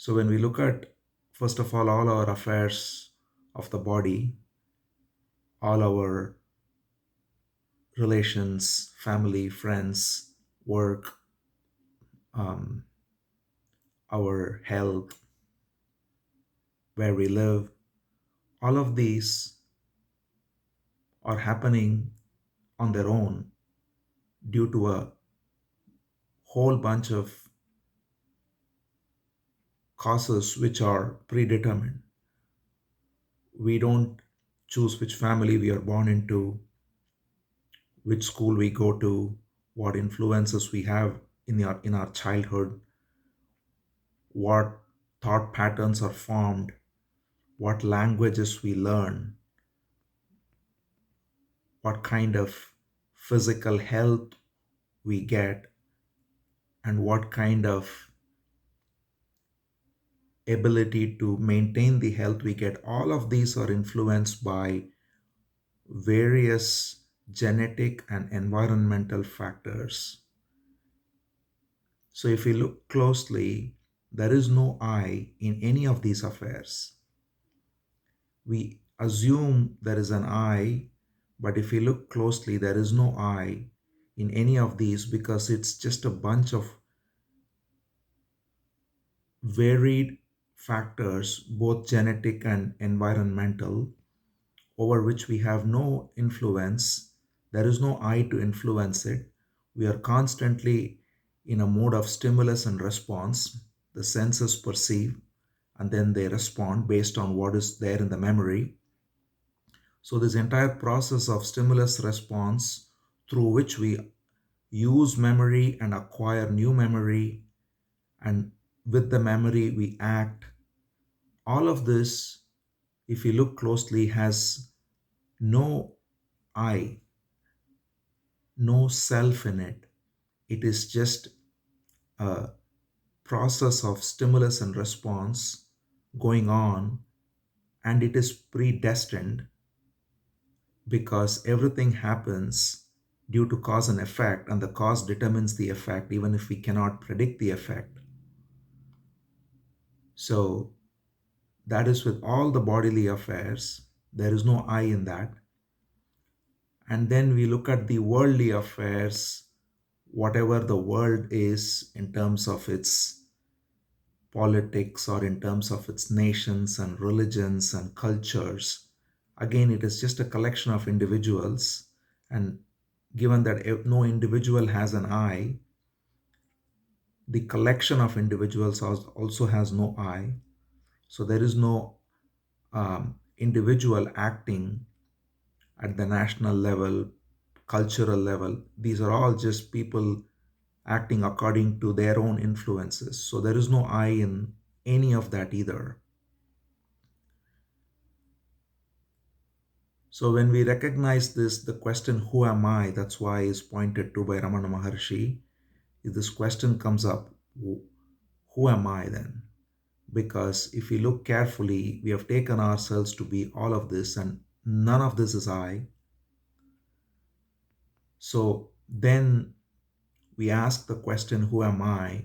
So when we look at, first of all our affairs of the body, all our relations, family, friends, work, um, our health, where we live, all of these are happening on their own due to a whole bunch of causes which are predetermined. We don't choose which family we are born into, which school we go to, what influences we have in our childhood, what thought patterns are formed, what languages we learn, what kind of physical health we get, and what kind of ability to maintain the health we get. All of these are influenced by various genetic and environmental factors. So if we look closely, there is no I in any of these affairs. We assume there is an I, but if we look closely, there is no I in any of these because it's just a bunch of varied factors, both genetic and environmental, over which we have no influence. There is no I to influence it. We are constantly in a mode of stimulus and response. The senses perceive and then they respond based on what is there in the memory. So, this entire process of stimulus response through which we use memory and acquire new memory, and with the memory we act, all of this, if you look closely, has no I, no self in it. It is just a process of stimulus and response going on, and it is predestined because everything happens due to cause and effect, and the cause determines the effect, even if we cannot predict the effect. So, that is with all the bodily affairs, there is no I in that. And then we look at the worldly affairs, whatever the world is in terms of its politics or in terms of its nations and religions and cultures. Again, it is just a collection of individuals, and given that no individual has an I, the collection of individuals also has no I. So there is no individual acting at the national level, cultural level. These are all just people acting according to their own influences. So there is no I in any of that either. So when we recognize this, the question, who am I? That's why is pointed to by Ramana Maharshi. If this question comes up, who am I then? Because if we look carefully, we have taken ourselves to be all of this, and none of this is I. So then we ask the question, who am I?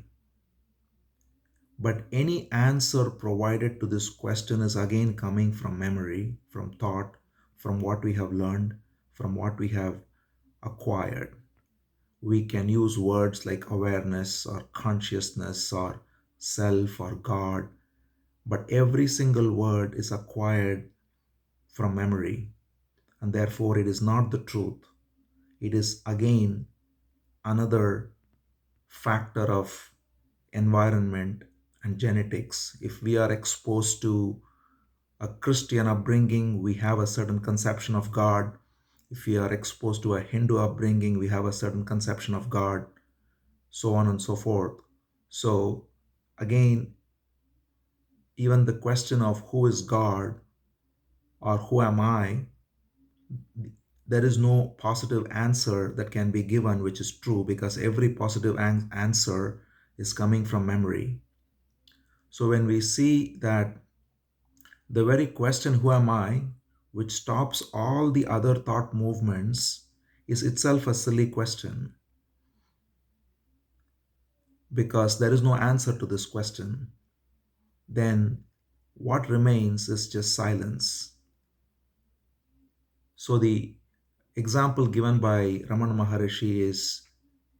But any answer provided to this question is again coming from memory, from thought, from what we have learned, from what we have acquired. We can use words like awareness or consciousness or self or God, but every single word is acquired from memory, and therefore it is not the truth. It is again another factor of environment and genetics. If we are exposed to a Christian upbringing, we have a certain conception of God. If we are exposed to a Hindu upbringing, we have a certain conception of God, so on and so forth. So, again, even the question of who is God or who am I, there is no positive answer that can be given which is true, because every positive answer is coming from memory. So, when we see that the very question, who am I, which stops all the other thought movements, is itself a silly question, because there is no answer to this question. then what remains is just silence. So the example given by Ramana Maharshi is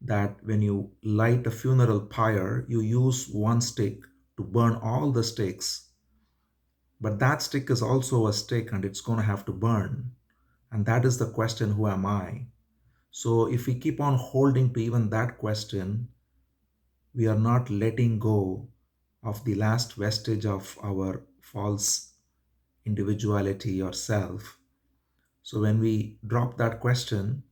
that when you light a funeral pyre, you use one stick to burn all the sticks, but that stick is also a stick and it's going to have to burn. And that is the question, who am I? So if we keep on holding to even that question, we are not letting go of the last vestige of our false individuality or self. So when we drop that question,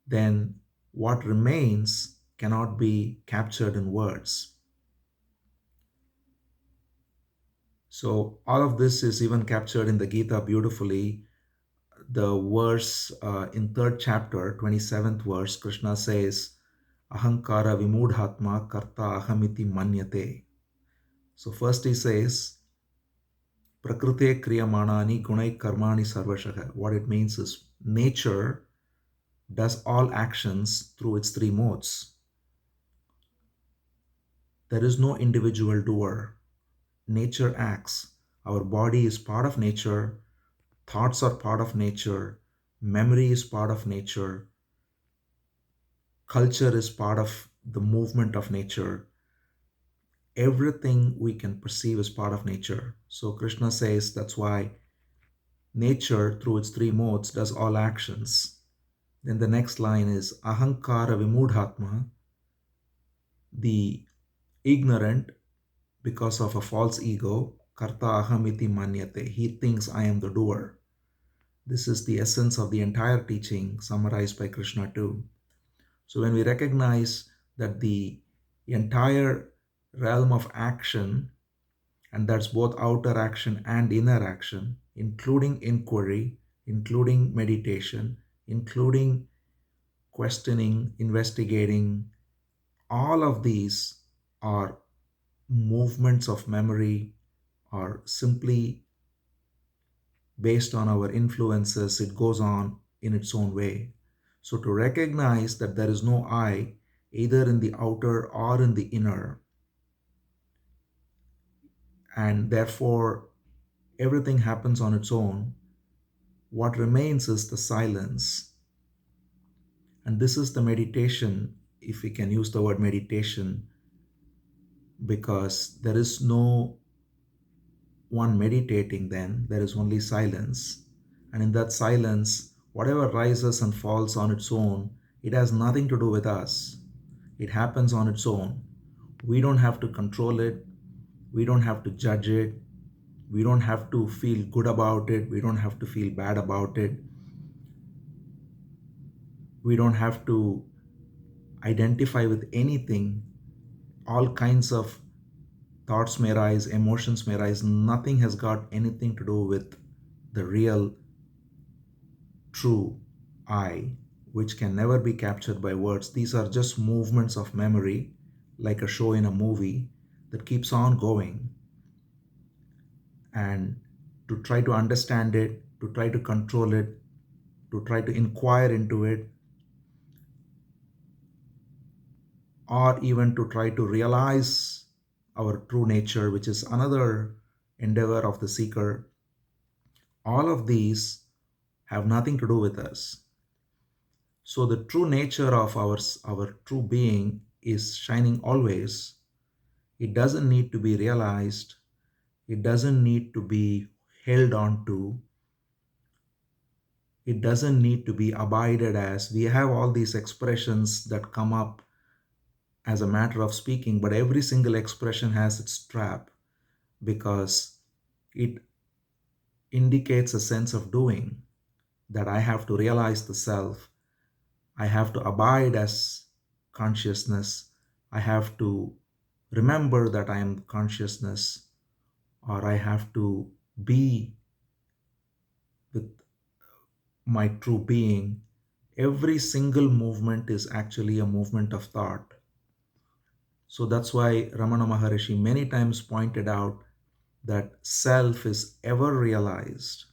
then what remains cannot be captured in words. So all of this is even captured in the Gita beautifully. The verse in third chapter, 27th verse, Krishna says, Ahankara vimudhatma karta ahamiti manyate. So first he says, Prakrute kriyamanani gunai karmani sarvashaha. What it means is nature does all actions through its three modes. There is no individual doer. Nature acts. Our body is part of nature. Thoughts are part of nature. Memory is part of nature. Culture is part of the movement of nature. Everything we can perceive is part of nature. So Krishna says that's why nature, through its three modes, does all actions. Then the next line is Ahankara Vimudhatma, the ignorant, because of a false ego, Karta Ahamiti Manyate. He thinks I am the doer. This is the essence of the entire teaching, summarized by Krishna too. So when we recognize that the entire realm of action, and that's both outer action and inner action, including inquiry, including meditation, including questioning, investigating, all of these are movements of memory, are simply based on our influences. It goes on in its own way. So to recognize that there is no I, either in the outer or in the inner, and therefore everything happens on its own, what remains is the silence. And this is the meditation, if we can use the word meditation, because there is no one meditating, then there is only silence. And in that silence, whatever rises and falls on its own, it has nothing to do with us. It happens on its own. We don't have to control it. We don't have to judge it. We don't have to feel good about it. We don't have to feel bad about it. We don't have to identify with anything. All kinds of thoughts may rise, emotions may rise. Nothing has got anything to do with the real, true I, which can never be captured by words. These are just movements of memory, like a show in a movie that keeps on going. And to try to understand it, to try to control it, to try to inquire into it, or even to try to realize our true nature, which is another endeavor of the seeker, all of these have nothing to do with us. So the true nature of our true being is shining always. It doesn't need to be realized. It doesn't need to be held on to. It doesn't need to be abided as. We have all these expressions that come up as a matter of speaking, but every single expression has its trap, because it indicates a sense of doing, that I have to realize the self. I have to abide as consciousness. I have to remember that I am consciousness, or I have to be with my true being. Every single movement is actually a movement of thought. So that's why Ramana Maharshi many times pointed out that self is ever realized.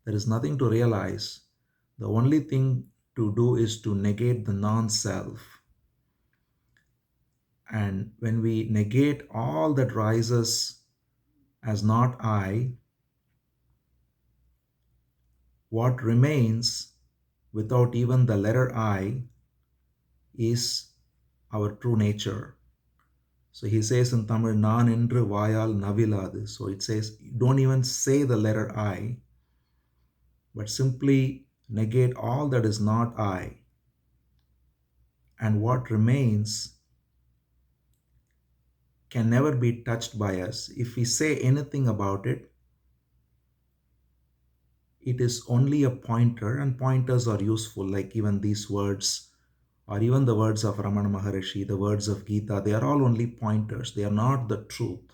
There is nothing to realize. The only thing to do is to negate the non self. And when we negate all that rises as not I, what remains without even the letter I is our true nature. So he says in Tamil, Nan என்று வாயால் நவிலாது. So it says, don't even say the letter I, but simply negate all that is not I. And what remains can never be touched by us. If we say anything about it, it is only a pointer, and pointers are useful, like even these words, or even the words of Ramana Maharshi, the words of Gita, they are all only pointers. They are not the truth.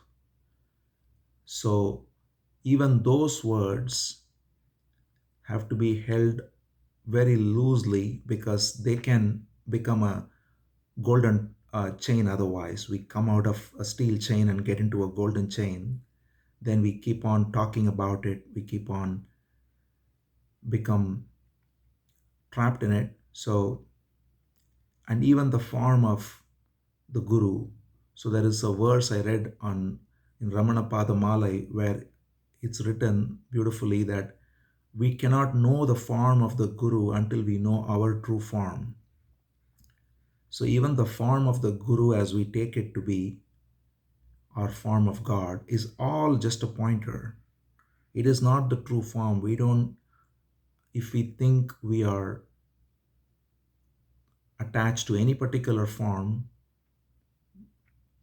So even those words have to be held very loosely because they can become a golden chain otherwise. We come out of a steel chain and get into a golden chain. Then we keep on talking about it. We keep on become trapped in it. So, and even the form of the guru. So there is a verse I read on in Ramana Padamalai where it's written beautifully that we cannot know the form of the guru until we know our true form. So even the form of the guru as we take it to be, our form of God, is all just a pointer. It is not the true form. We don't, if we think we are attached to any particular form,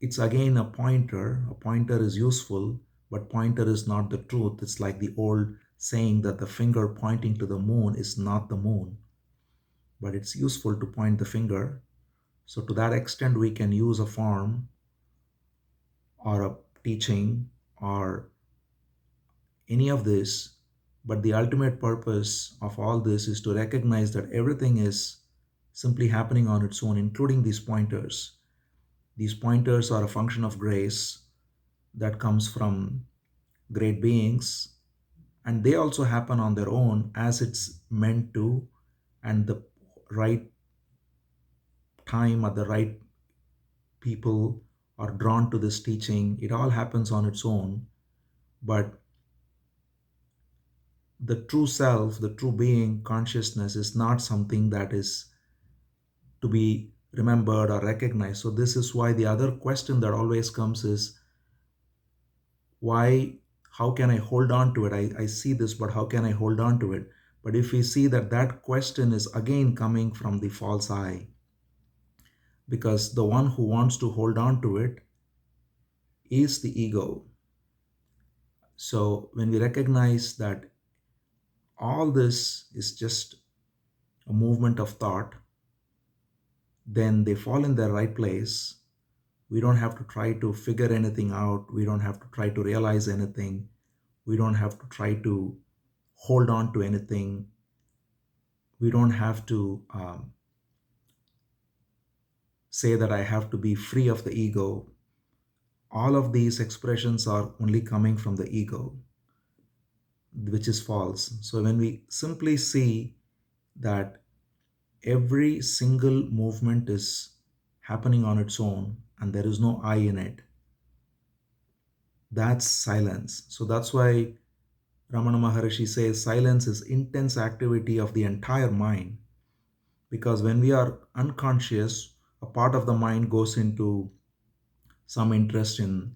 it's again a pointer. A pointer is useful, but pointer is not the truth. It's like the old saying that the finger pointing to the moon is not the moon, but it's useful to point the finger. So to that extent, we can use a form or a teaching or any of this, but the ultimate purpose of all this is to recognize that everything is simply happening on its own, including these pointers. These pointers are a function of grace that comes from great beings, and they also happen on their own as it's meant to, and the right time at the right people are drawn to this teaching. It all happens on its own, but the true self, the true being, consciousness is not something that is to be remembered or recognized. So, this is why the other question that always comes is why, how can I hold on to it? I see this, but how can I hold on to it? But if we see that that question is again coming from the false I, because the one who wants to hold on to it is the ego. So, when we recognize that all this is just a movement of thought, then they fall in their right place. We don't have to try to figure anything out. We don't have to try to realize anything. We don't have to try to hold on to anything. We don't have to say that I have to be free of the ego. All of these expressions are only coming from the ego, which is false. So when we simply see that every single movement is happening on its own and there is no I in it, that's silence. So that's why Ramana Maharshi says silence is intense activity of the entire mind. Because when we are unconscious, a part of the mind goes into some interest in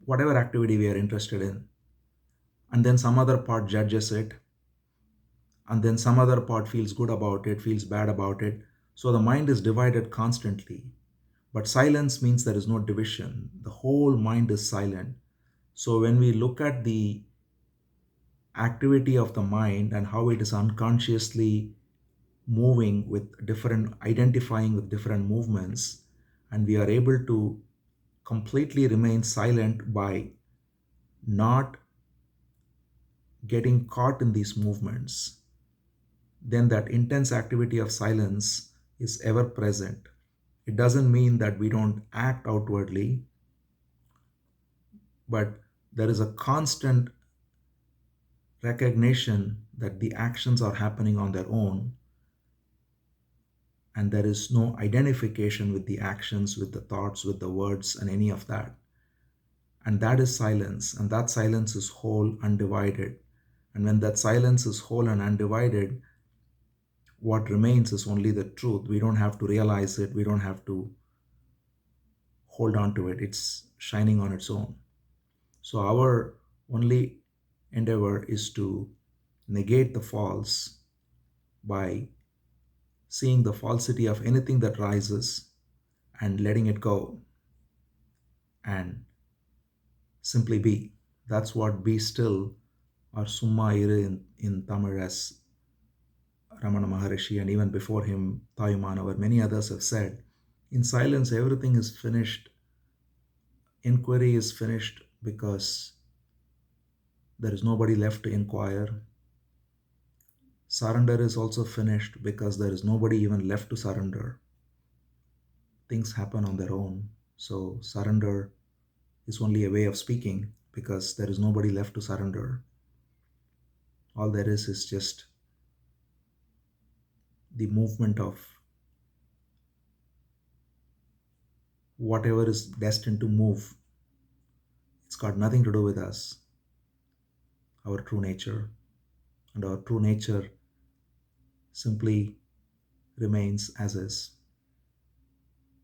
whatever activity we are interested in, and then some other part judges it, and then some other part feels good about it, feels bad about it. So the mind is divided constantly. But silence means there is no division. The whole mind is silent. So when we look at the activity of the mind and how it is unconsciously moving with different, identifying with different movements, and we are able to completely remain silent by not getting caught in these movements, then that intense activity of silence is ever present. It doesn't mean that we don't act outwardly, but there is a constant recognition that the actions are happening on their own, and there is no identification with the actions, with the thoughts, with the words, and any of that. And that is silence, and that silence is whole, undivided. And when that silence is whole and undivided, what remains is only the truth. We don't have to realize it, we don't have to hold on to it. It's shining on its own. So, our only endeavor is to negate the false by seeing the falsity of anything that rises and letting it go and simply be. That's what be still or Summa Iru in Tamil, as Ramana Maharshi and even before him, Tayumanavar, many others have said. In silence, everything is finished. Inquiry is finished because there is nobody left to inquire. Surrender is also finished because there is nobody even left to surrender. Things happen on their own. So, surrender is only a way of speaking because there is nobody left to surrender. All there is just the movement of whatever is destined to move. It's got nothing to do with us, our true nature. And our true nature simply remains as is.